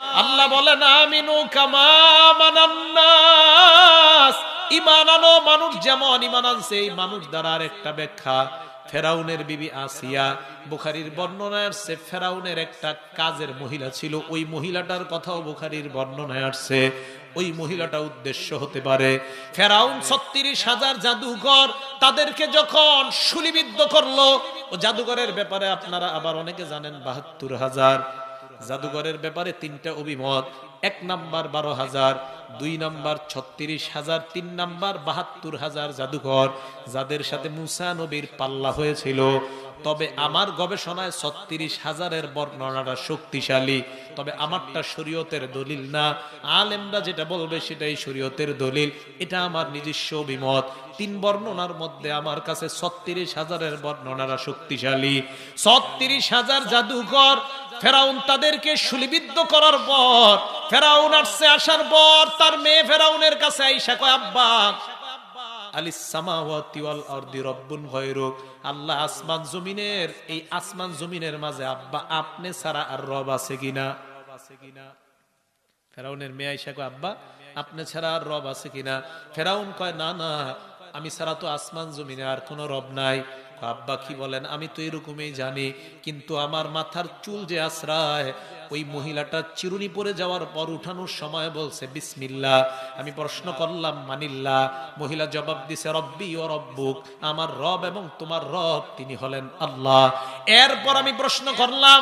আল্লাহ বলেন আমিনু কামা আমানান নাস, ঈমান আনো মানুষ যেমন ঈমান আনছে। এই মানুষ দ্বারা আরেকটা ব্যাখ্যা, ফেরাউনের বিবি আসিয়া, বুখারীর বর্ণনায় আসছে ফেরাউনের একটা কাজের মহিলা ছিল, ওই মহিলাটার কথাও বুখারীর বর্ণনায় আসছে। ওই মহিলাটা উদ্দেশ্য হতে পারে ফেরাউন ৩৬,০০০ জাদুকর তাদেরকে যখন শুলিবিদ্ধ করলো। ও জাদুকরের ব্যাপারে আপনারা আবার অনেকে জানেন ৭২,০০০। জাদুঘরের ব্যাপারে তিনটা অভিমত। ১ নাম্বার ১২,০০০, ২ নাম্বার ৩৬,০০০, ৩ নাম্বার ৭২,০০০ জাদুঘর যাদের সাথে মুসা নবীর পাল্লা হয়েছিল। তবে আমার গবেষণায় ৩৬,০০০-এর বর্ণনাটা শক্তিশালী, তবে আমারটা শরীয়তের দলিল না। আলেমরা যেটা বলবে সেটাই শরীয়তের দলিল, এটা আমার নিজস্ব অভিমত। ৩ বর্ণনার মধ্যে আমার কাছে ৩৬,০০০-এর বর্ণনাটা শক্তিশালী। ৩৬,০০০ জাদুকর ফেরাউন তাদেরকে শুলিবিদ্ধ করার পর, ফেরাউন আসছে, আসার পর তার মেয়ে ফেরাউনের কাছে আইসা কয় আব্বা আলিস সামাওয়াতি ওয়াল আরদি রব্বুন গায়রুক, আল্লাহ আসমান জমিনের, এই আসমান জমিনের মাঝে আব্বা আপনি ছাড়া আর রব আছে কিনা? ফেরাউনের মেয়ে আইসা কয় আব্বা আপনি ছাড়া আর রব আছে কিনা? ফেরাউন কয় না না, আমি ছাড়া তো আসমান জমিনে আর কোনো রব নাই। আব্বা কি বলেন? আমি তো এরকমই জানি, কিন্তু আমার মাথার চুল যে আশ্রায়, ওই মহিলাটা চিরুনি পরে যাওয়ার পর উঠানোর সময় বলছে বিসমিল্লাহ। আমি প্রশ্ন করলাম মানিল্লাহ, মহিলা জবাব দিছে রব্বি ও রব্বুক, আমার রব এবং তোমার রব তিনি হলেন আল্লাহ। এরপর আমি প্রশ্ন করলাম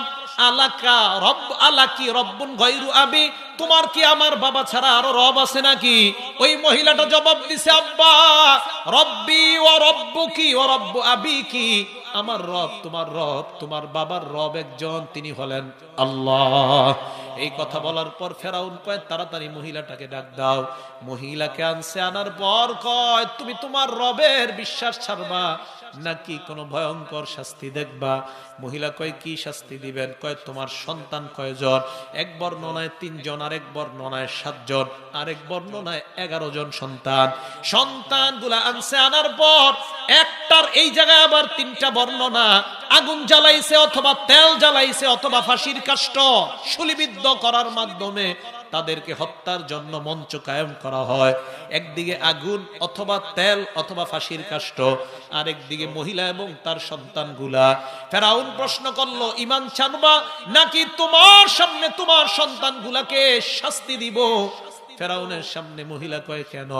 আলাকা রব আলাকি রব্বুন গায়রু আবি, তোমার কি আমার বাবা ছাড়া আরো রব আছে নাকি? ওই মহিলাটা জবাব দিছে আব্বা রব্বি ওয়া রব্বুকি ওয়া রব্বু আবিকি, আমার রব তোমার রব তোমার বাবার রব একজন, তিনি হলেন আল্লাহ। এই কথা বলার পর ফেরাউন কয় তাড়াতাড়ি মহিলাটাকে ডাক দাও। মহিলাকে আনছে, আনার পর কয় তুমি তোমার রবের বিশ্বাস ছাড়বা নাকি কোনো ভয়ঙ্কর শাস্তি দেখবা? মহিলা কয় কি শাস্তি দিবেন? কয় তোমার সন্তান কয়জন? এক বর্ণনায় ৩ জন, আরেক বর্ণনায় ৭ জন, আরেক বর্ণনায় ১১ জন সন্তান। সন্তানগুলা আনছে, আনার পর একটার এই জায়গায় আবার ৩টা বর্ণনা, আগুন জ্বালাইছে অথবা তেল জ্বালাইছে অথবা ফাঁসির কাষ্ঠ, শুলিবিদ্ধ করার মাধ্যমে তাদেরকে হত্যার জন্য মঞ্চ কায়েম করা হয়। একদিকে আগুন অথবা তেল অথবা ফাঁসির কাষ্ঠ, আরেকদিকে মহিলা এবং তার সন্তানগুলা। ফেরাউন প্রশ্ন করলো ঈমান ছাড়বা নাকি তোমার সামনে তোমার সন্তানগুলাকে শাস্তি দিব? ফেরাউনের সামনে মহিলা কয় কেন?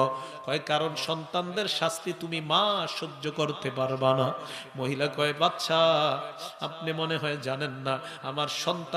কয় কারণ সন্তানদের শাস্তি তুমি মা সহ্য করতে পারবা না। মহিলা কয় বাচ্চা আপনি মনে হয় জানেন না, আমার সন্তান